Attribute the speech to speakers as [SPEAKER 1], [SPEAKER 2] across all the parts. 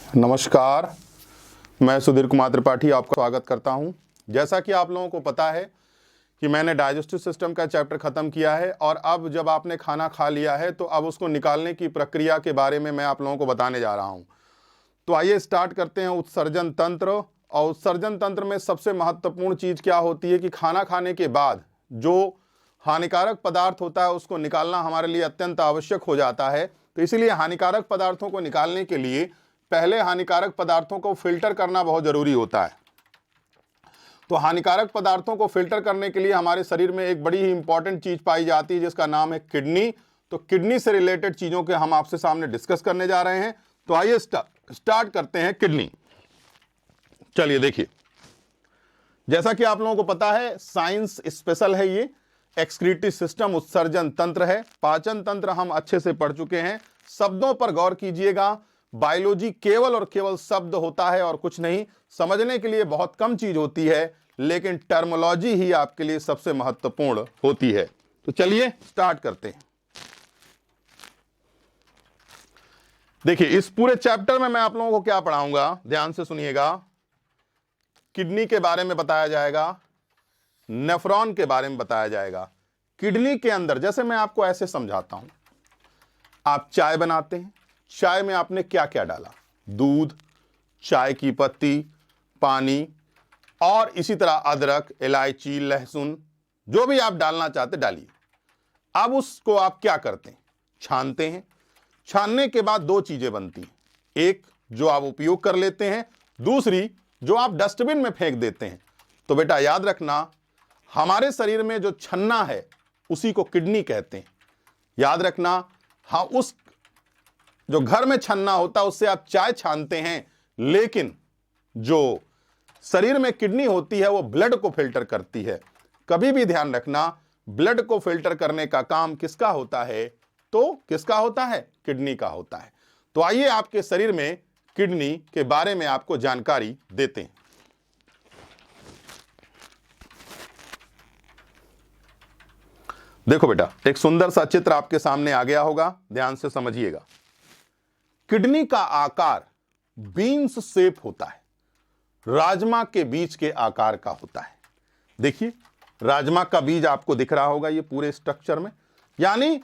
[SPEAKER 1] नमस्कार, मैं सुधीर कुमार त्रिपाठी आपका स्वागत करता हूं। जैसा कि आप लोगों को पता है कि मैंने डाइजेस्टिव सिस्टम का चैप्टर ख़त्म किया है और अब जब आपने खाना खा लिया है तो अब उसको निकालने की प्रक्रिया के बारे में मैं आप लोगों को बताने जा रहा हूं। तो आइए स्टार्ट करते हैं उत्सर्जन तंत्र। और उत्सर्जन तंत्र में सबसे महत्वपूर्ण चीज़ क्या होती है कि खाना खाने के बाद जो हानिकारक पदार्थ होता है उसको निकालना हमारे लिए अत्यंत आवश्यक हो जाता है। तो इसीलिए हानिकारक पदार्थों को निकालने के लिए पहले हानिकारक पदार्थों को फिल्टर करना बहुत जरूरी होता है। तो हानिकारक पदार्थों को फिल्टर करने के लिए हमारे शरीर में एक बड़ी ही इंपॉर्टेंट चीज पाई जाती है जिसका नाम है किडनी। तो किडनी से रिलेटेड चीजों के हम आपसे सामने डिस्कस करने जा रहे हैं। तो आइए स्टार्ट करते हैं किडनी। चलिए देखिए, जैसा कि आप लोगों को पता है साइंस स्पेशल है, ये एक्सक्रीटरी सिस्टम उत्सर्जन तंत्र है। पाचन तंत्र हम अच्छे से पढ़ चुके हैं। शब्दों पर गौर कीजिएगा। बायोलॉजी केवल और केवल शब्द होता है और कुछ नहीं। समझने के लिए बहुत कम चीज होती है, लेकिन टर्मोलॉजी ही आपके लिए सबसे महत्वपूर्ण होती है। तो चलिए स्टार्ट करते हैं। देखिए, इस पूरे चैप्टर में मैं आप लोगों को क्या पढ़ाऊंगा, ध्यान से सुनिएगा। किडनी के बारे में बताया जाएगा, नेफ्रॉन के बारे में बताया जाएगा। किडनी के अंदर, जैसे मैं आपको ऐसे समझाता हूं, आप चाय बनाते हैं, चाय में आपने क्या क्या डाला, दूध, चाय की पत्ती, पानी और इसी तरह अदरक, इलायची, लहसुन, जो भी आप डालना चाहते डालिए। अब उसको आप क्या करते हैं, छानते हैं। छानने के बाद दो चीजें बनती हैं, एक जो आप उपयोग कर लेते हैं, दूसरी जो आप डस्टबिन में फेंक देते हैं। तो बेटा याद रखना, हमारे शरीर में जो छन्ना है उसी को किडनी कहते हैं। याद रखना, हाँ, उस जो घर में छन्ना होता है उससे आप चाय छानते हैं, लेकिन जो शरीर में किडनी होती है वो ब्लड को फिल्टर करती है। कभी भी ध्यान रखना, ब्लड को फिल्टर करने का काम किसका होता है, तो किसका होता है, किडनी का होता है। तो आइए आपके शरीर में किडनी के बारे में आपको जानकारी देते हैं। देखो बेटा, एक सुंदर सा चित्र आपके सामने आ गया होगा, ध्यान से समझिएगा। किडनी का आकार बीन्स शेप होता है, राजमा के बीज के आकार का होता है। देखिए, राजमा का बीज आपको दिख रहा होगा ये पूरे स्ट्रक्चर में। यानी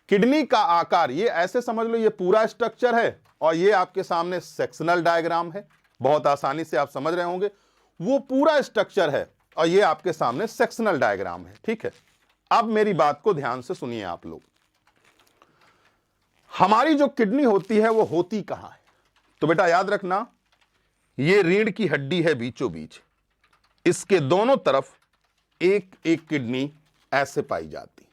[SPEAKER 1] किडनी का आकार, ये ऐसे समझ लो, ये पूरा स्ट्रक्चर है और ये आपके सामने सेक्शनल डायग्राम है। बहुत आसानी से आप समझ रहे होंगे, वो पूरा स्ट्रक्चर है और ये आपके सामने सेक्शनल डायग्राम है। ठीक है, अब मेरी बात को ध्यान से सुनिए आप लोग। हमारी जो किडनी होती है वो होती कहां है, तो बेटा याद रखना, ये रीढ़ की हड्डी है बीचों बीच, इसके दोनों तरफ एक एक किडनी ऐसे पाई जाती।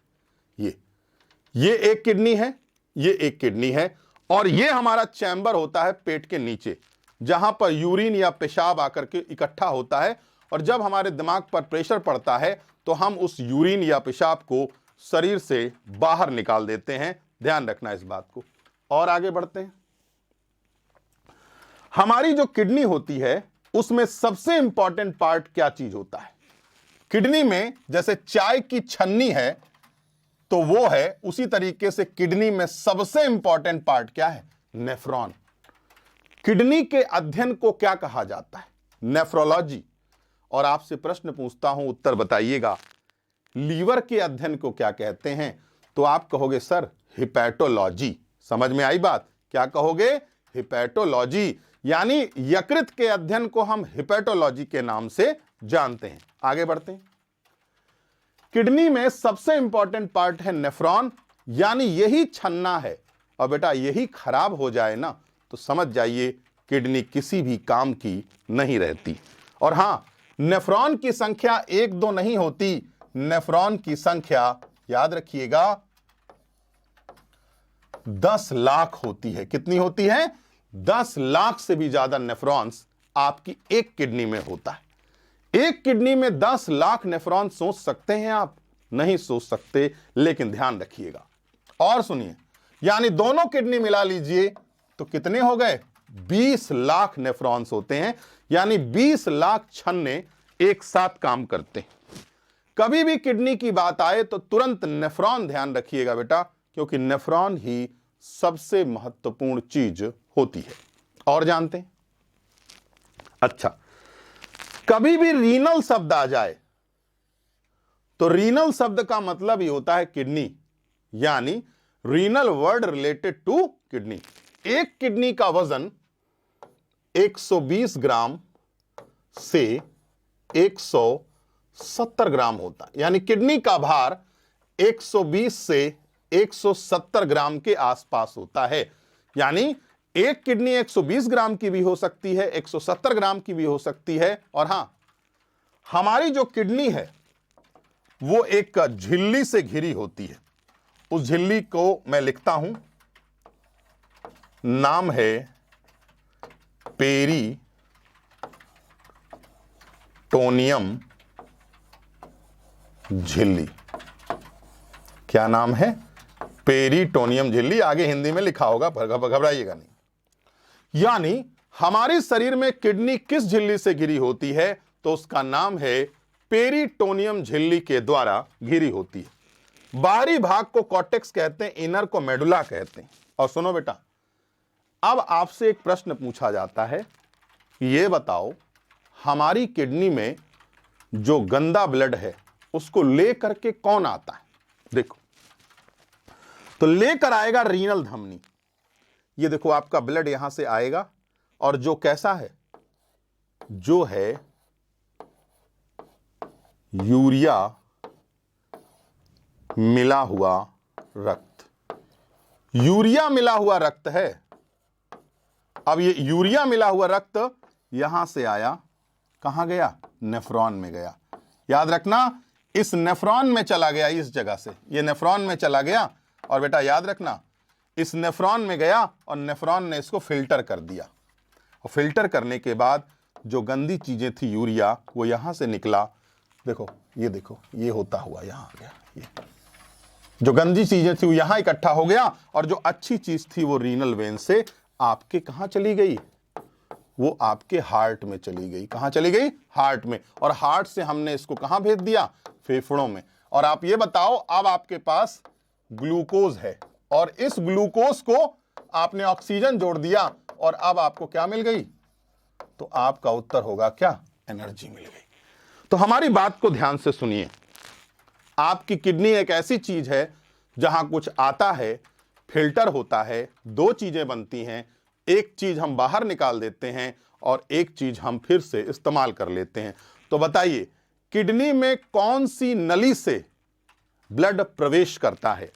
[SPEAKER 1] ये एक किडनी है, ये एक किडनी है, और ये हमारा चैम्बर होता है पेट के नीचे, जहां पर यूरिन या पेशाब आकर के इकट्ठा होता है। और जब हमारे दिमाग पर प्रेशर पड़ता है तो हम उस यूरिन या पेशाब को शरीर से बाहर निकाल देते हैं। ध्यान रखना इस बात को। और आगे बढ़ते हैं। हमारी जो किडनी होती है उसमें सबसे इंपॉर्टेंट पार्ट क्या चीज होता है, किडनी में जैसे चाय की छन्नी है तो वो है, उसी तरीके से किडनी में सबसे इंपॉर्टेंट पार्ट क्या है, नेफ्रॉन। किडनी के अध्ययन को क्या कहा जाता है, नेफ्रोलॉजी। और आपसे प्रश्न पूछता हूं, उत्तर बताइएगा। लीवर के अध्ययन को क्या कहते हैं, तो आप कहोगे सर हिपैटोलॉजी। समझ में आई बात, क्या कहोगे, हिपैटोलॉजी। यानी यकृत के अध्ययन को हम हिपैटोलॉजी के नाम से जानते हैं। आगे बढ़ते हैं। किडनी में सबसे इंपॉर्टेंट पार्ट है नेफ्रॉन, यानी यही छन्ना है। और बेटा यही खराब हो जाए ना तो समझ जाइए किडनी किसी भी काम की नहीं रहती। और हां, नेफ्रॉन की संख्या 1-2 नहीं होती, नेफ्रॉन की संख्या याद रखिएगा 10 लाख होती है। कितनी होती है, 10 लाख से भी ज्यादा नेफ्रॉन्स आपकी एक किडनी में होता है। एक किडनी में 10 लाख नेफ्रॉन सोच सकते हैं आप, नहीं सोच सकते, लेकिन ध्यान रखिएगा और सुनिए। यानी दोनों किडनी मिला लीजिए तो कितने हो गए, 20 लाख नेफ्रॉन्स होते हैं। यानी 20 लाख छन्ने एक साथ काम करते हैं। कभी भी किडनी की बात आए तो तुरंत नेफ्रॉन ध्यान रखिएगा बेटा, क्योंकि नेफ्रॉन ही सबसे महत्वपूर्ण चीज होती है। और जानते हैं। अच्छा, कभी भी रीनल शब्द आ जाए तो रीनल शब्द का मतलब ही होता है किडनी, यानी renal word related to kidney. एक किडनी का वजन 120 ग्राम से 170 ग्राम होता है, यानी किडनी का भार 120 से 170 ग्राम के आसपास होता है। यानी एक किडनी 120 ग्राम की भी हो सकती है, 170 ग्राम की भी हो सकती है। और हां, हमारी जो किडनी है वो एक झिल्ली से घिरी होती है। उस झिल्ली को मैं लिखता हूं, नाम है पेरिटोनियम झिल्ली। क्या नाम है? पेरिटोनियम झिल्ली। आगे हिंदी में लिखा होगा, घबराइएगा नहीं। यानी हमारे शरीर में किडनी किस झिल्ली से घिरी होती है? तो उसका नाम है पेरिटोनियम झिल्ली के द्वारा घिरी होती है। बाहरी भाग को कॉर्टेक्स कहते हैं, इनर को मेडुला कहते हैं। और सुनो बेटा, अब आपसे एक प्रश्न पूछा जाता है, ये बताओ हमारी किडनी में जो गंदा ब्लड है उसको लेकर के कौन आता है? देखो, तो लेकर आएगा रीनल धमनी। ये देखो, आपका ब्लड यहां से आएगा और जो कैसा है, जो है यूरिया मिला हुआ रक्त। यूरिया मिला हुआ रक्त है। अब ये यूरिया मिला हुआ रक्त यहां से आया, कहां गया? नेफ्रॉन में गया। याद रखना, इस नेफ्रॉन में चला गया, इस जगह से ये नेफ्रॉन में चला गया। और बेटा याद रखना, इस नेफ्रॉन में गया और नेफ्रॉन ने इसको फिल्टर कर दिया। और फिल्टर करने के बाद जो गंदी चीजें थी, यूरिया, वो यहां से निकला। देखो, ये देखो, ये होता हुआ यहां आ गया। ये जो गंदी चीजें थी वो यहां इकट्ठा हो गया, और जो अच्छी चीज थी वो रीनल वेन से आपके कहां चली गई? वो आपके हार्ट में चली गई। कहां चली गई? हार्ट में। और हार्ट से हमने इसको कहां भेज दिया? फेफड़ों में। और आप ये बताओ, अब आपके पास ग्लूकोज है और इस ग्लूकोज को आपने ऑक्सीजन जोड़ दिया और अब आपको क्या मिल गई? तो आपका उत्तर होगा क्या? एनर्जी मिल गई। तो हमारी बात को ध्यान से सुनिए। आपकी किडनी एक ऐसी चीज है जहां कुछ आता है, फिल्टर होता है, दो चीजें बनती हैं। एक चीज हम बाहर निकाल देते हैं और एक चीज हम फिर से इस्तेमाल कर लेते हैं। तो बताइए, किडनी में कौन सी नली से ब्लड प्रवेश करता है?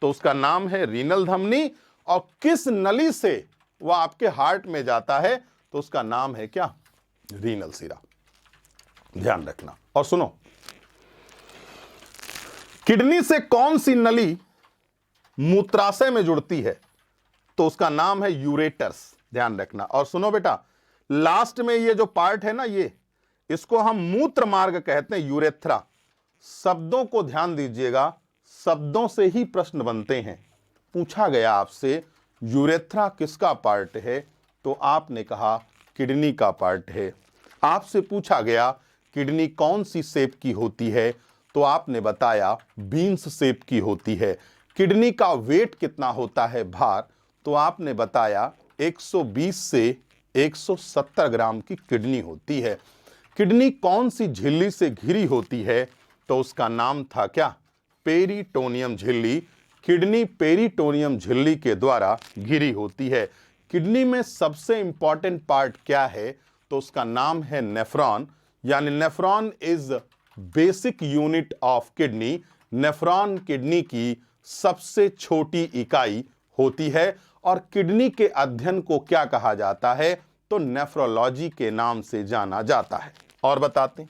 [SPEAKER 1] तो उसका नाम है रीनल धमनी। और किस नली से वह आपके हार्ट में जाता है? तो उसका नाम है क्या? रीनल सिरा। ध्यान रखना। और सुनो, किडनी से कौन सी नली मूत्राशय में जुड़ती है? तो उसका नाम है यूरेटर्स। ध्यान रखना। और सुनो बेटा, लास्ट में ये जो पार्ट है ना, ये इसको हम मूत्र मार्ग कहते हैं, यूरेथ्रा। शब्दों को ध्यान दीजिएगा, शब्दों से ही प्रश्न बनते हैं। पूछा गया आपसे यूरेथ्रा किसका पार्ट है? तो आपने कहा किडनी का पार्ट है। आपसे पूछा गया किडनी कौन सी शेप की होती है? तो आपने बताया बीन्स शेप की होती है। किडनी का वेट कितना होता है, भार? तो आपने बताया 120 से 170 ग्राम की किडनी होती है। किडनी कौन सी झिल्ली से घिरी होती है? तो उसका नाम था क्या? पेरिटोनियम झिल्ली। किडनी पेरिटोनियम झिल्ली के द्वारा घिरी होती है। किडनी में सबसे इंपॉर्टेंट पार्ट क्या है? तो उसका नाम है नेफ्रॉन। यानी nephron is basic unit of kidney. Nephron kidney की सबसे छोटी इकाई होती है। और किडनी के अध्ययन को क्या कहा जाता है? तो नेफ्रोलॉजी के नाम से जाना जाता है। और बताते हैं,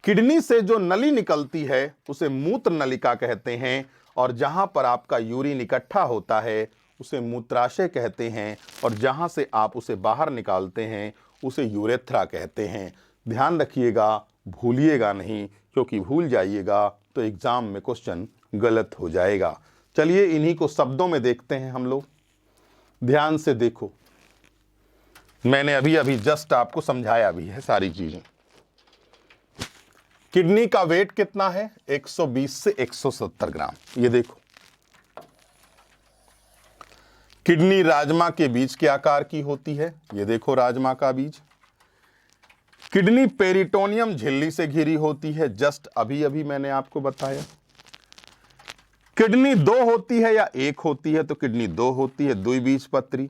[SPEAKER 1] किडनी से जो नली निकलती है उसे मूत्र नलिका कहते हैं। और जहां पर आपका यूरिन इकट्ठा होता है उसे मूत्राशय कहते हैं। और जहां से आप उसे बाहर निकालते हैं उसे यूरेथ्रा कहते हैं। ध्यान रखिएगा, भूलिएगा नहीं, क्योंकि भूल जाइएगा तो एग्जाम में क्वेश्चन गलत हो जाएगा। चलिए इन्हीं को शब्दों में देखते हैं हम लोग। ध्यान से देखो, मैंने अभी अभी जस्ट आपको समझाया भी है सारी चीजें। किडनी का वेट कितना है? 120 से 170 ग्राम। ये देखो, किडनी राजमा के बीज के आकार की होती है, ये देखो राजमा का बीज। किडनी पेरिटोनियम झिल्ली से घिरी होती है, जस्ट अभी अभी मैंने आपको बताया। किडनी दो होती है या एक होती है, तो किडनी दो होती है, द्विबीजपत्री।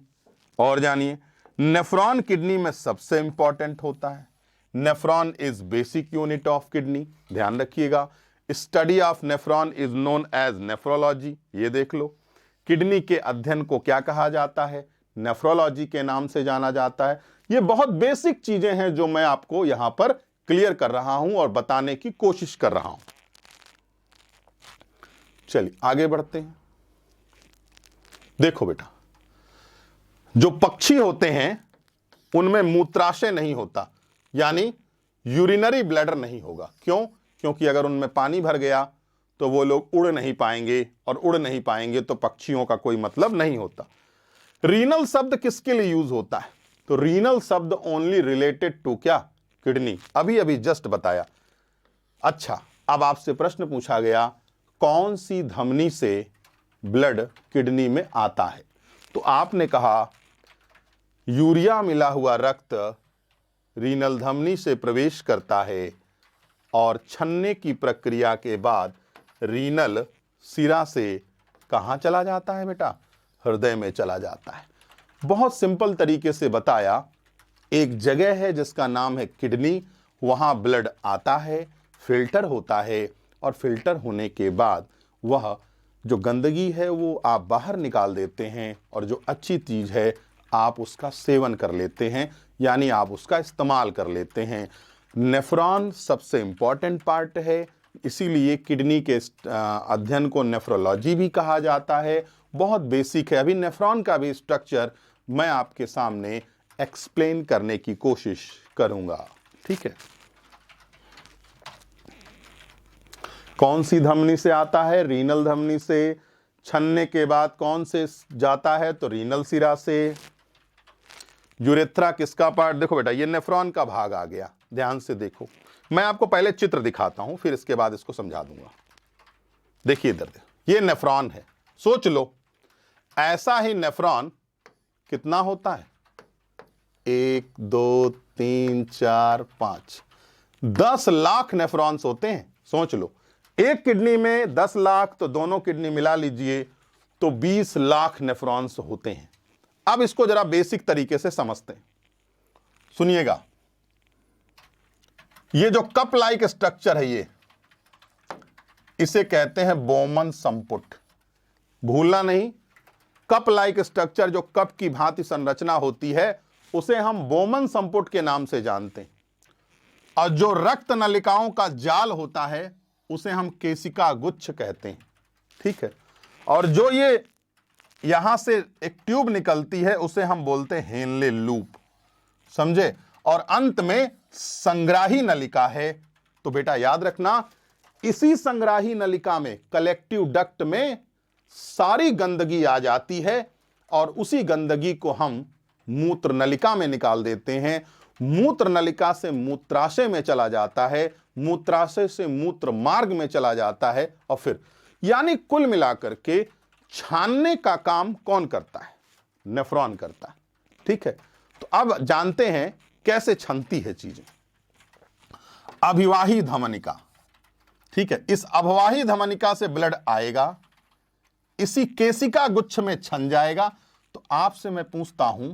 [SPEAKER 1] और जानिए, नेफ्रॉन किडनी में सबसे इंपॉर्टेंट होता है। Nephron is basic unit of kidney, ध्यान रखिएगा। Study of nephron is known as nephrology, ये देख लो। किडनी के अध्ययन को क्या कहा जाता है? नेफ्रोलॉजी के नाम से जाना जाता है। ये बहुत बेसिक चीजें हैं जो मैं आपको यहां पर क्लियर कर रहा हूं और बताने की कोशिश कर रहा हूं। चलिए आगे बढ़ते हैं। देखो बेटा, जो पक्षी होते हैं उनमें मूत्राशय नहीं होता, यानी यूरिनरी ब्लैडर नहीं होगा। क्यों? क्योंकि अगर उनमें पानी भर गया तो वो लोग उड़ नहीं पाएंगे, और उड़ नहीं पाएंगे तो पक्षियों का कोई मतलब नहीं होता। रीनल शब्द किसके लिए यूज होता है? तो रीनल शब्द ओनली रिलेटेड टू क्या? किडनी, अभी अभी जस्ट बताया। अच्छा, अब आपसे प्रश्न पूछा गया कौन सी धमनी से ब्लड किडनी में आता है? तो आपने कहा यूरिया मिला हुआ रक्त रीनल धमनी से प्रवेश करता है और छन्ने की प्रक्रिया के बाद रीनल सिरा से कहां चला जाता है बेटा? हृदय में चला जाता है। बहुत सिंपल तरीके से बताया। एक जगह है जिसका नाम है किडनी, वहां ब्लड आता है, फिल्टर होता है, और फिल्टर होने के बाद वह जो गंदगी है वो आप बाहर निकाल देते हैं, और जो अच्छी चीज है आप उसका सेवन कर लेते हैं, यानी आप उसका इस्तेमाल कर लेते हैं। नेफ्रॉन सबसे इंपॉर्टेंट पार्ट है, इसीलिए किडनी के अध्ययन को नेफ्रोलॉजी भी कहा जाता है। बहुत बेसिक है। अभी नेफ्रॉन का भी स्ट्रक्चर मैं आपके सामने एक्सप्लेन करने की कोशिश करूंगा, ठीक है। कौन सी धमनी से आता है? रीनल धमनी से। छन्ने के बाद कौन से जाता है? तो रीनल सिरा से। यूरेथ्रा किसका पार्ट? देखो बेटा, ये नेफ्रॉन का भाग आ गया, ध्यान से देखो। मैं आपको पहले चित्र दिखाता हूं, फिर इसके बाद इसको समझा दूंगा। देखिए इधर, ये नेफ्रॉन है, सोच लो ऐसा ही नेफ्रॉन कितना होता है? 1 2 3 4 5 10 लाख नेफ्रॉन्स होते हैं। सोच लो, एक किडनी में 10 लाख, तो दोनों किडनी मिला लीजिए तो 20 लाख नेफ्रॉन्स होते हैं। अब इसको जरा बेसिक तरीके से समझते हैं, सुनिएगा। ये जो कप लाइक स्ट्रक्चर है, ये इसे कहते हैं बोमन संपुट, भूलना नहीं। कप लाइक स्ट्रक्चर, जो कप की भांति संरचना होती है, उसे हम बोमन संपुट के नाम से जानते हैं। और जो रक्त नलिकाओं का जाल होता है उसे हम केशिका गुच्छ कहते हैं, ठीक है। और जो ये यहां से एक ट्यूब निकलती है उसे हम बोलते हैं हेनले लूप, समझे। और अंत में संग्राही नलिका है। तो बेटा याद रखना, इसी संग्राही नलिका में, कलेक्टिव डक्ट में सारी गंदगी आ जाती है, और उसी गंदगी को हम मूत्र नलिका में निकाल देते हैं। मूत्र नलिका से मूत्राशय में चला जाता है, मूत्राशय से मूत्र मार्ग में चला जाता है, और फिर यानी कुल मिलाकर के छानने का काम कौन करता है? नेफ्रॉन करता है, ठीक है। तो अब जानते हैं कैसे छनती है चीजें। अभिवाही धमनिका, ठीक है। इस अभिवाही धमनिका से ब्लड आएगा, इसी केशिका गुच्छ में छन जाएगा। तो आपसे मैं पूछता हूं,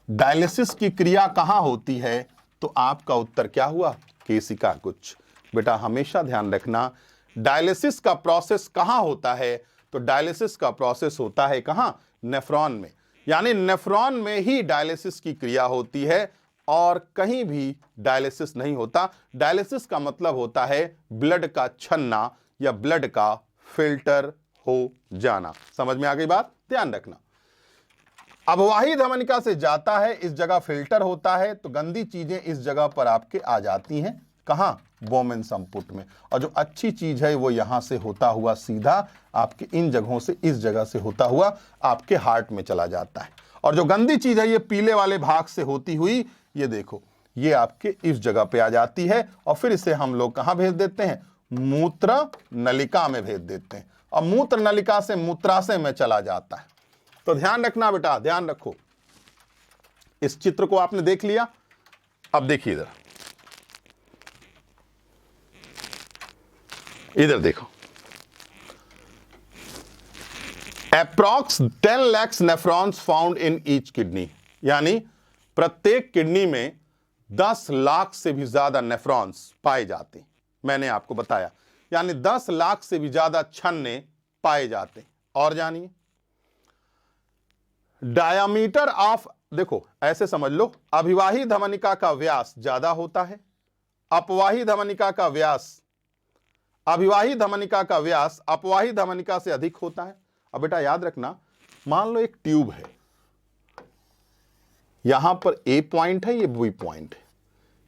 [SPEAKER 1] डायलिसिस की क्रिया कहां होती है? तो आपका उत्तर क्या हुआ? केशिका गुच्छ। बेटा हमेशा ध्यान रखना, डायलिसिस का प्रोसेस कहां होता है? तो डायलिसिस का प्रोसेस होता है कहां? नेफ्रॉन में। यानी नेफ्रॉन में ही डायलिसिस की क्रिया होती है, और कहीं भी डायलिसिस नहीं होता। डायलिसिस का मतलब होता है ब्लड का छनना या ब्लड का फिल्टर हो जाना। समझ में आ गई बात? ध्यान रखना। अभिवाही धमनिका से जाता है, इस जगह फिल्टर होता है, तो गंदी चीजें इस जगह पर आपके आ जाती हैं। कहां? बोमेन संपुट में। और जो अच्छी चीज है वो यहां से होता हुआ सीधा आपके इन जगहों से, इस जगह से होता हुआ आपके हार्ट में चला जाता है। और जो गंदी चीज है ये पीले वाले भाग से होती हुई, ये देखो, ये आपके इस जगह पे आ जाती है, और फिर इसे हम लोग कहां भेज देते हैं? मूत्र नलिका में भेज देते हैं। और मूत्र नलिका से मूत्राशय में चला जाता है। तो ध्यान रखना बेटा, ध्यान रखो। इस चित्र को आपने देख लिया। अब देखिए इधर, इधर देखो, approx 10 lakhs nephrons found in each kidney, यानी प्रत्येक किडनी में 10 लाख से भी ज्यादा नेफ्रॉन्स पाए जाते हैं। मैंने आपको बताया, यानी 10 लाख से भी ज्यादा छन्ने पाए जाते हैं। और जानिए, डायामीटर ऑफ, देखो ऐसे समझ लो, अभिवाही धमनिका का व्यास ज्यादा होता है, अपवाही धमनिका का व्यास, अभिवाही धमनिका का व्यास अपवाही धमनिका से अधिक होता है। अब बेटा याद रखना, मान लो एक ट्यूब है, यहां पर ए पॉइंट है, ये बी पॉइंट है,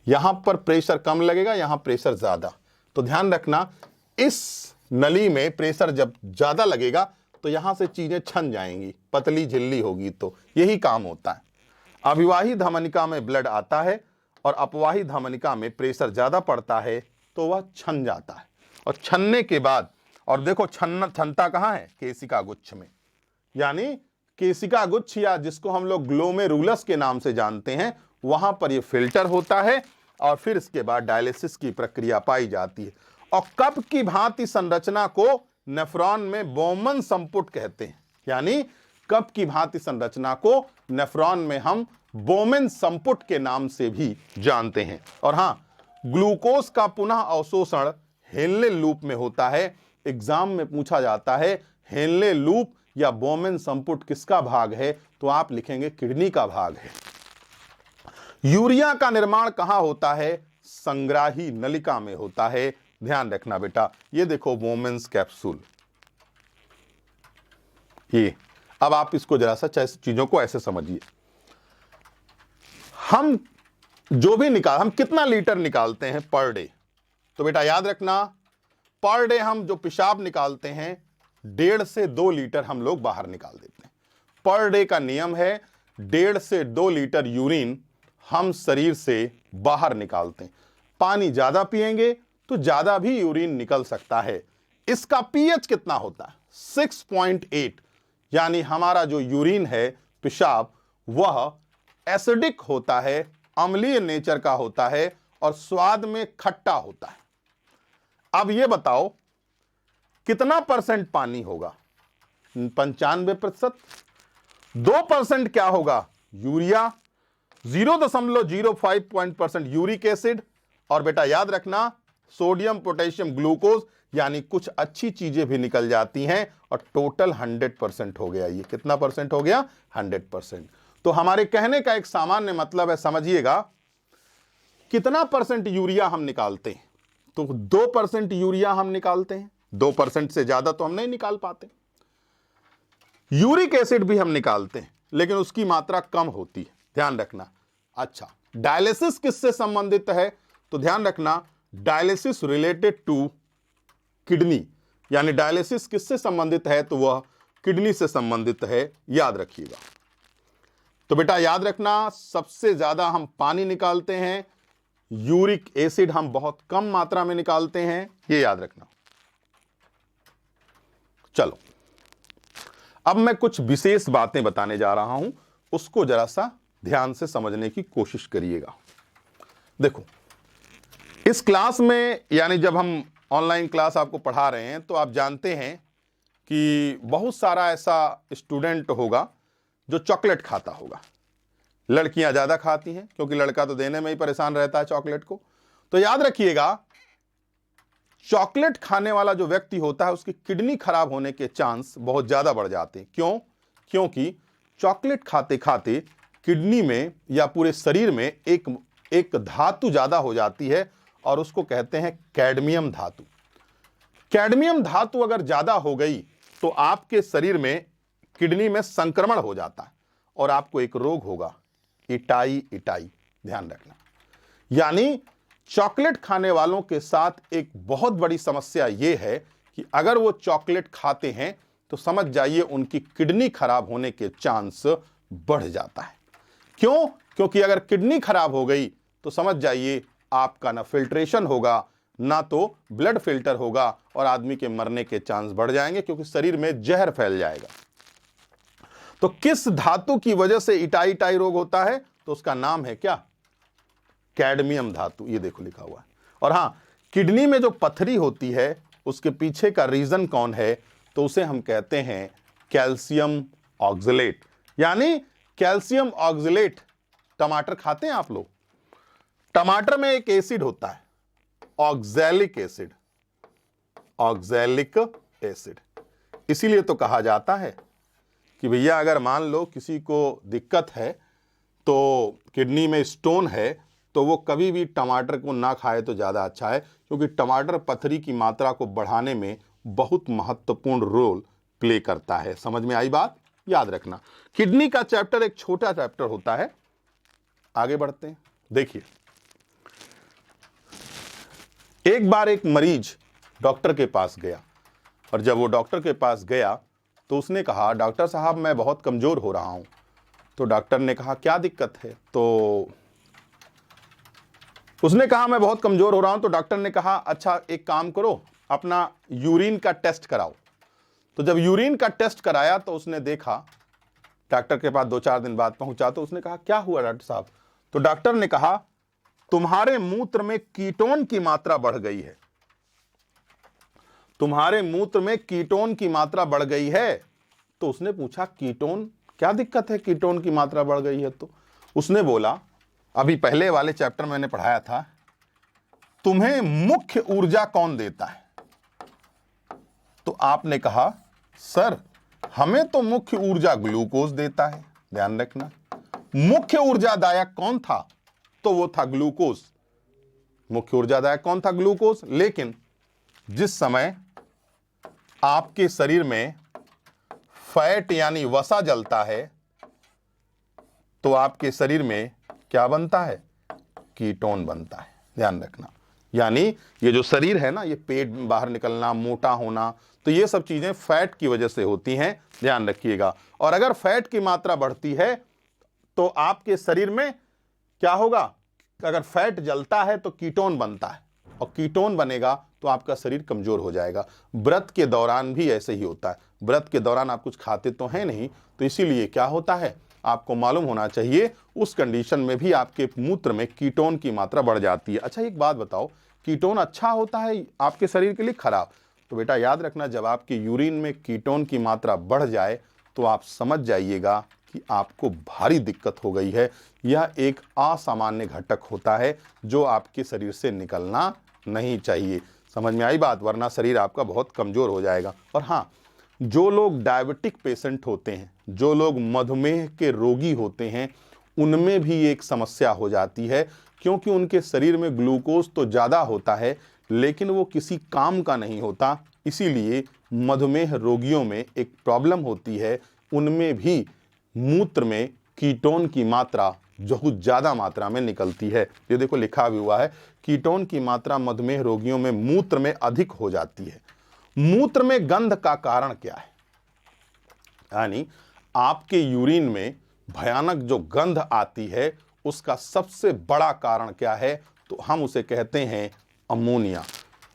[SPEAKER 1] यहां पर प्रेशर कम लगेगा, यहां प्रेशर ज्यादा। तो ध्यान रखना, इस नली में प्रेशर जब ज्यादा लगेगा तो यहां से चीजें छन जाएंगी, पतली झिल्ली होगी। तो यही काम होता है, अभिवाही धमनिका में ब्लड आता है और अपवाही धमनिका में प्रेशर ज्यादा पड़ता है तो वह छन जाता है। और छनने के बाद, और देखो छनता कहां है, केशिका गुच्छ में, यानी केशिका गुच्छ या जिसको हम लोग ग्लोमेरुलस के नाम से जानते हैं, वहां पर यह फिल्टर होता है और फिर इसके बाद डायलिसिस की प्रक्रिया पाई जाती है। और कप की भांति संरचना को नेफ्रॉन में बोमन संपुट कहते हैं, यानी कप की भांति संरचना को नेफ्रॉन में हम बोमेन संपुट के नाम से भी जानते हैं। और हां, ग्लूकोज का पुनः अवशोषण हेनले लूप में होता है। एग्जाम में पूछा जाता है हेनले लूप या बोमेन संपुट किसका भाग है, तो आप लिखेंगे किडनी का भाग है। यूरिया का निर्माण कहां होता है, संग्राही नलिका में होता है। ध्यान रखना बेटा, ये देखो वोमेन्स कैप्सूल, ये, अब आप इसको जरा सा चीजों को ऐसे समझिए। हम जो भी हम कितना लीटर निकालते हैं पर डे, तो बेटा याद रखना, पर डे हम जो पेशाब निकालते हैं 1.5 से 2 लीटर हम लोग बाहर निकाल देते हैं। पर डे का नियम है 1.5 से 2 लीटर यूरिन हम शरीर से बाहर निकालते हैं। पानी ज्यादा पिएंगे तो ज्यादा भी यूरिन निकल सकता है। इसका पीएच कितना होता है, 6.8, यानी हमारा जो यूरिन है, पेशाब, वह एसिडिक होता है, अम्लीय नेचर का होता है और स्वाद में खट्टा होता है। अब यह बताओ कितना परसेंट पानी होगा, 95%। 2% क्या होगा, यूरिया, 0.05% यूरिक एसिड, और बेटा याद रखना सोडियम, पोटेशियम, ग्लूकोज, यानी कुछ अच्छी चीजें भी निकल जाती हैं और टोटल 100% हो गया। ये कितना परसेंट हो गया, 100%। तो हमारे कहने का एक सामान्य मतलब है, समझिएगा, कितना परसेंट यूरिया हम निकालते हैं, तो 2% यूरिया हम निकालते हैं, 2% से ज्यादा तो हम नहीं निकाल पाते। यूरिक एसिड भी हम निकालते हैं लेकिन उसकी मात्रा कम होती है, ध्यान रखना। अच्छा, डायलिसिस किससे संबंधित है, तो ध्यान रखना, डायलिसिस रिलेटेड टू किडनी, यानी डायलिसिस किससे संबंधित है, तो वह किडनी से संबंधित है, याद रखिएगा। तो बेटा याद रखना, सबसे ज्यादा हम पानी निकालते हैं, यूरिक एसिड हम बहुत कम मात्रा में निकालते हैं, ये याद रखना। चलो, अब मैं कुछ विशेष बातें बताने जा रहा हूं, उसको जरा सा ध्यान से समझने की कोशिश करिएगा। देखो, इस क्लास में, यानी जब हम ऑनलाइन क्लास आपको पढ़ा रहे हैं, तो आप जानते हैं कि बहुत सारा ऐसा स्टूडेंट होगा जो चॉकलेट खाता होगा। लड़कियां ज्यादा खाती हैं क्योंकि लड़का तो देने में ही परेशान रहता है चॉकलेट को। तो याद रखिएगा, चॉकलेट खाने वाला जो व्यक्ति होता है उसकी किडनी खराब होने के चांस बहुत ज्यादा बढ़ जाते हैं। क्यों? क्योंकि चॉकलेट खाते खाते किडनी में या पूरे शरीर में एक धातु ज्यादा हो जाती है और उसको कहते हैं कैडमियम धातु। कैडमियम धातु अगर ज्यादा हो गई तो आपके शरीर में, किडनी में संक्रमण हो जाता है और आपको एक रोग होगा, इटाई। ध्यान रखना, यानी चॉकलेट खाने वालों के साथ एक बहुत बड़ी समस्या यह है कि अगर वो चॉकलेट खाते हैं तो समझ जाइए उनकी किडनी खराब होने के चांस बढ़ जाता है। क्यों? क्योंकि अगर किडनी खराब हो गई तो समझ जाइए आपका ना फिल्ट्रेशन होगा, ना तो ब्लड फिल्टर होगा और आदमी के मरने के चांस बढ़ जाएंगे, क्योंकि शरीर में जहर फैल जाएगा। तो किस धातु की वजह से इटाई इटाई रोग होता है? तो उसका नाम है क्या? कैडमियम धातु। ये देखो लिखा हुआ है। और हां, किडनी में जो पथरी होती है उसके पीछे का रीजन कौन है? तो उसे हम कहते हैं कैल्शियम ऑक्सलेट। यानी कैल्शियम ऑक्सलेट। टमाटर खाते हैं आप लोग? टमाटर में एक एसिड होता है, ऑक्सैलिक एसिड। Oxalic acid. इसीलिए तो कहा जाता है कि भैया अगर मान लो किसी को दिक्कत है, तो किडनी में स्टोन है, तो वो कभी भी टमाटर को ना खाए तो ज़्यादा अच्छा है, क्योंकि टमाटर पथरी की मात्रा को बढ़ाने में बहुत महत्वपूर्ण रोल प्ले करता है। समझ में आई बात? याद रखना। किडनी का चैप्टर एक छोटा चैप्टर होता है। आगे बढ़ते हैं। देखिए, एक बार एक मरीज डॉक्टर के पास गया, और जब वो डॉक्टर के पास गया तो उसने कहा, डॉक्टर साहब मैं बहुत कमज़ोर हो रहा हूं। तो डॉक्टर ने कहा क्या दिक्कत है? तो उसने कहा मैं बहुत कमज़ोर हो रहा हूं। तो डॉक्टर ने कहा अच्छा एक काम करो, अपना यूरिन का टेस्ट कराओ। तो जब यूरिन का टेस्ट कराया तो उसने देखा, डॉक्टर के पास 2-4 दिन बाद पहुंचा तो उसने कहा क्या हुआ डॉक्टर साहब? तो डॉक्टर ने कहा तुम्हारे मूत्र में कीटोन की मात्रा बढ़ गई है। तुम्हारे मूत्र में कीटोन की मात्रा बढ़ गई है। तो उसने पूछा कीटोन, क्या दिक्कत है कीटोन की मात्रा बढ़ गई है? तो उसने बोला, अभी पहले वाले चैप्टर मैंने पढ़ाया था, तुम्हें मुख्य ऊर्जा कौन देता है? तो आपने कहा सर हमें तो मुख्य ऊर्जा ग्लूकोज देता है। ध्यान रखना, मुख्य ऊर्जादायक कौन था? तो वो था ग्लूकोज। मुख्य ऊर्जादायक कौन था? ग्लूकोज। लेकिन जिस समय आपके शरीर में फैट यानी वसा जलता है, तो आपके शरीर में क्या बनता है? कीटोन बनता है। ध्यान रखना। यानी ये जो शरीर है ना, ये पेट बाहर निकलना, मोटा होना, तो ये सब चीजें फैट की वजह से होती हैं। ध्यान रखिएगा। और अगर फैट की मात्रा बढ़ती है तो आपके शरीर में क्या होगा? अगर फैट जलता है तो कीटोन बनता है, और कीटोन बनेगा तो आपका शरीर कमजोर हो जाएगा। व्रत के दौरान भी ऐसे ही होता है। व्रत के दौरान आप कुछ खाते तो हैं नहीं, तो इसीलिए क्या होता है आपको मालूम होना चाहिए, उस कंडीशन में भी आपके मूत्र में कीटोन की मात्रा बढ़ जाती है। अच्छा एक बात बताओ, कीटोन अच्छा होता है आपके शरीर के लिए खराब? तो बेटा याद रखना, जब आपके यूरिन में कीटोन की मात्रा बढ़ जाए तो आप समझ जाइएगा कि आपको भारी दिक्कत हो गई है। यह एक असामान्य घटक होता है जो आपके शरीर से निकलना नहीं चाहिए। समझ में आई बात? वरना शरीर आपका बहुत कमजोर हो जाएगा। और हाँ, जो लोग डायबिटिक पेशेंट होते हैं, जो लोग मधुमेह के रोगी होते हैं, उनमें भी एक समस्या हो जाती है, क्योंकि उनके शरीर में ग्लूकोज तो ज़्यादा होता है लेकिन वो किसी काम का नहीं होता। इसीलिए मधुमेह रोगियों में एक प्रॉब्लम होती है, उनमें भी मूत्र में कीटोन की मात्रा बहुत ज़्यादा मात्रा में निकलती है। ये देखो लिखा भी हुआ है, कीटोन की मात्रा मधुमेह रोगियों में मूत्र में अधिक हो जाती है। मूत्र में गंध का कारण क्या है? यानी आपके यूरिन में भयानक जो गंध आती है, उसका सबसे बड़ा कारण क्या है? तो हम उसे कहते हैं अमोनिया।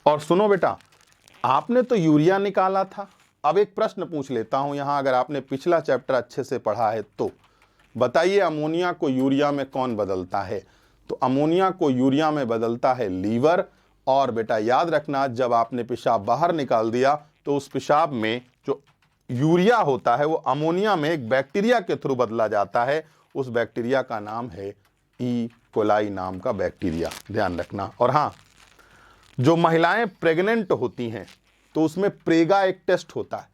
[SPEAKER 1] और सुनो बेटा, आपने तो यूरिया निकाला था। अब एक प्रश्न पूछ लेता हूं यहां, अगर आपने पिछला चैप्टर अच्छे से पढ़ा है तो बताइए, अमोनिया को यूरिया में कौन बदलता है? तो अमोनिया को यूरिया में बदलता है लीवर। और बेटा याद रखना, जब आपने पेशाब बाहर निकाल दिया तो उस पेशाब में जो यूरिया होता है वो अमोनिया में एक बैक्टीरिया के थ्रू बदला जाता है। उस बैक्टीरिया का नाम है ई कोलाई नाम का बैक्टीरिया। ध्यान रखना। और हाँ, जो महिलाएं प्रेग्नेंट होती हैं तो उसमें प्रेगा एक टेस्ट होता है,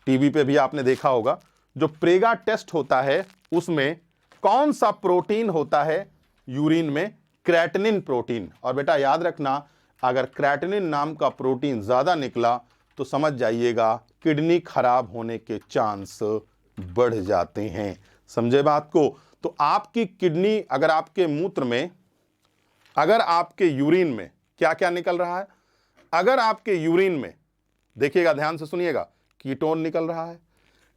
[SPEAKER 1] टीवी पे भी आपने देखा होगा। जो प्रेगा टेस्ट होता है उसमें कौन सा प्रोटीन होता है यूरिन में? Creatinine protein. और बेटा याद रखना, अगर क्रेटिनिन नाम का प्रोटीन ज़्यादा निकला तो समझ जाइएगा किडनी खराब होने के चांस बढ़ जाते हैं। समझे बात को? तो आपकी किडनी, अगर आपके मूत्र में, अगर आपके यूरिन में क्या क्या निकल रहा है, अगर आपके यूरिन में देखिएगा, ध्यान से सुनिएगा, कीटोन निकल रहा है,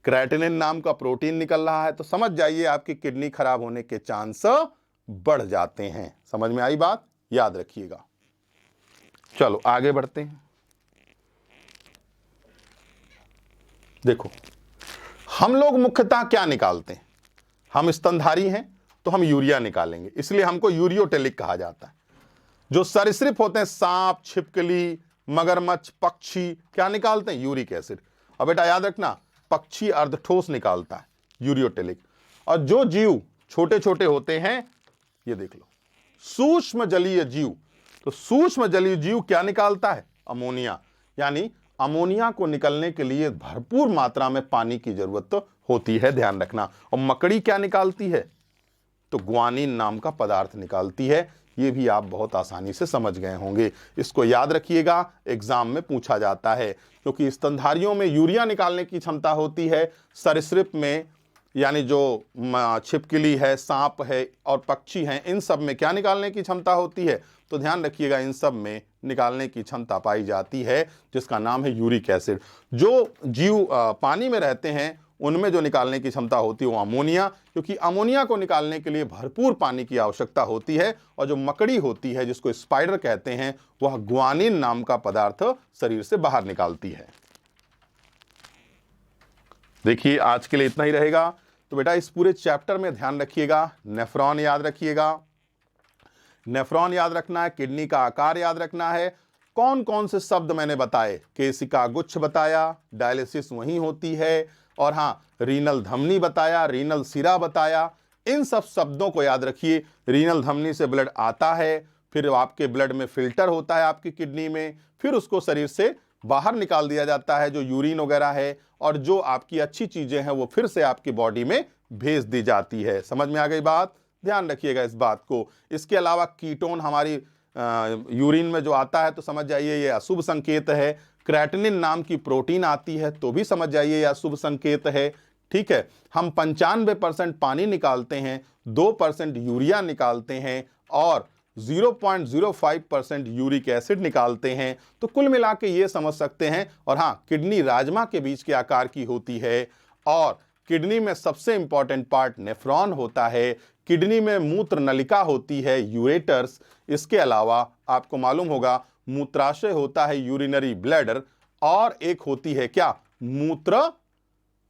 [SPEAKER 1] क्रेटिनिन नाम का प्रोटीन निकल रहा है, तो समझ जाइए आपकी किडनी खराब होने के चांस बढ़ जाते हैं। समझ में आई बात? याद रखिएगा। चलो आगे बढ़ते हैं। देखो, हम लोग मुख्यतः क्या निकालते हैं? हम स्तनधारी हैं तो हम यूरिया निकालेंगे, इसलिए हमको यूरियोटेलिक कहा जाता है। जो सरीसृप होते हैं, सांप, छिपकली, मगरमच्छ, पक्षी, क्या निकालते हैं? Uric acid. अब बेटा याद रखना, पक्षी अर्धठोस निकालता है यूरियोटेलिक, और जो जीव छोटे छोटे होते हैं, ये देख लो, सूक्ष्म जलीय जीव, तो सूक्ष्म जलीय जीव क्या निकालता है? अमोनिया। यानी अमोनिया को निकलने के लिए भरपूर मात्रा में पानी की जरूरत होती है, ध्यान रखना। और मकड़ी क्या निकालती है? तो ग्वानिन नाम का पदार्थ निकालती है। ये भी आप बहुत आसानी से समझ गए होंगे, इसको याद रखिएगा, एग्जाम में पूछा जाता है। क्योंकि स्तनधारियों में यूरिया निकालने की क्षमता होती है, सरीसृप में यानी जो छिपकली है, सांप है और पक्षी हैं, इन सब में क्या निकालने की क्षमता होती है? तो ध्यान रखिएगा, इन सब में निकालने की क्षमता पाई जाती है, जिसका नाम है यूरिक एसिड। जो जीव पानी में रहते हैं, उनमें जो निकालने की क्षमता होती है वो अमोनिया, क्योंकि अमोनिया को निकालने के लिए भरपूर पानी की आवश्यकता होती है। और जो मकड़ी होती है, जिसको स्पाइडर कहते हैं, वह ग्वानिन नाम का पदार्थ शरीर से बाहर निकालती है। देखिए, आज के लिए इतना ही रहेगा। तो बेटा इस पूरे चैप्टर में ध्यान रखिएगा, नेफ्रॉन याद रखिएगा, नेफ्रॉन याद रखना है, किडनी का आकार याद रखना है, कौन कौन से शब्द मैंने बताए, केशिका गुच्छ बताया, डायलिसिस वहीं होती है, और हाँ, रीनल धमनी बताया, रीनल सिरा बताया। इन सब शब्दों को याद रखिए। रीनल धमनी से ब्लड आता है, फिर आपके ब्लड में फिल्टर होता है आपकी किडनी में, फिर उसको शरीर से बाहर निकाल दिया जाता है, जो यूरिन वगैरह है, और जो आपकी अच्छी चीजें हैं वो फिर से आपकी बॉडी में भेज दी जाती है। समझ में आ गई बात? ध्यान रखिएगा इस बात को। इसके अलावा कीटोन हमारी यूरिन में जो आता है, तो समझ जाइए ये अशुभ संकेत है। क्रेटिनिन नाम की प्रोटीन आती है, तो भी समझ जाइए ये अशुभ संकेत है। ठीक है, हम 95% पानी निकालते हैं, 2% यूरिया निकालते हैं और 0.05% यूरिक एसिड निकालते हैं। तो कुल मिला के ये समझ सकते हैं। और हाँ, किडनी राजमा के बीच के आकार की होती है, और किडनी में सबसे इंपॉर्टेंट पार्ट नेफ्रॉन होता है। किडनी में मूत्र नलिका होती है, यूरेटर्स। इसके अलावा आपको मालूम होगा मूत्राशय होता है, यूरिनरी ब्लैडर, और एक होती है क्या?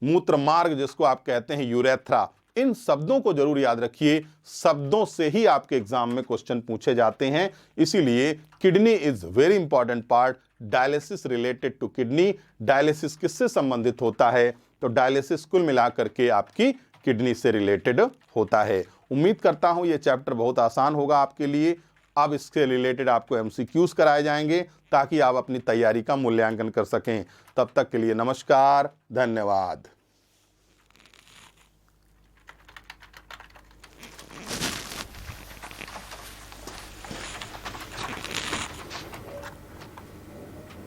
[SPEAKER 1] मूत्र मार्ग, जिसको आप कहते हैं यूरेथ्रा। इन शब्दों को जरूर याद रखिए, शब्दों से ही आपके एग्जाम में क्वेश्चन पूछे जाते हैं। इसीलिए kidney is very important part. Dialysis related to kidney. Dialysis किससे संबंधित होता है? तो डायलिसिस कुल मिलाकर के आपकी किडनी से रिलेटेड होता है। उम्मीद करता हूं ये चैप्टर बहुत आसान होगा आपके लिए। अब इससे रिलेटेड आपको एमसीक्यूज कराए जाएंगे, ताकि आप अपनी तैयारी का मूल्यांकन कर सकें। तब तक के लिए नमस्कार, धन्यवाद।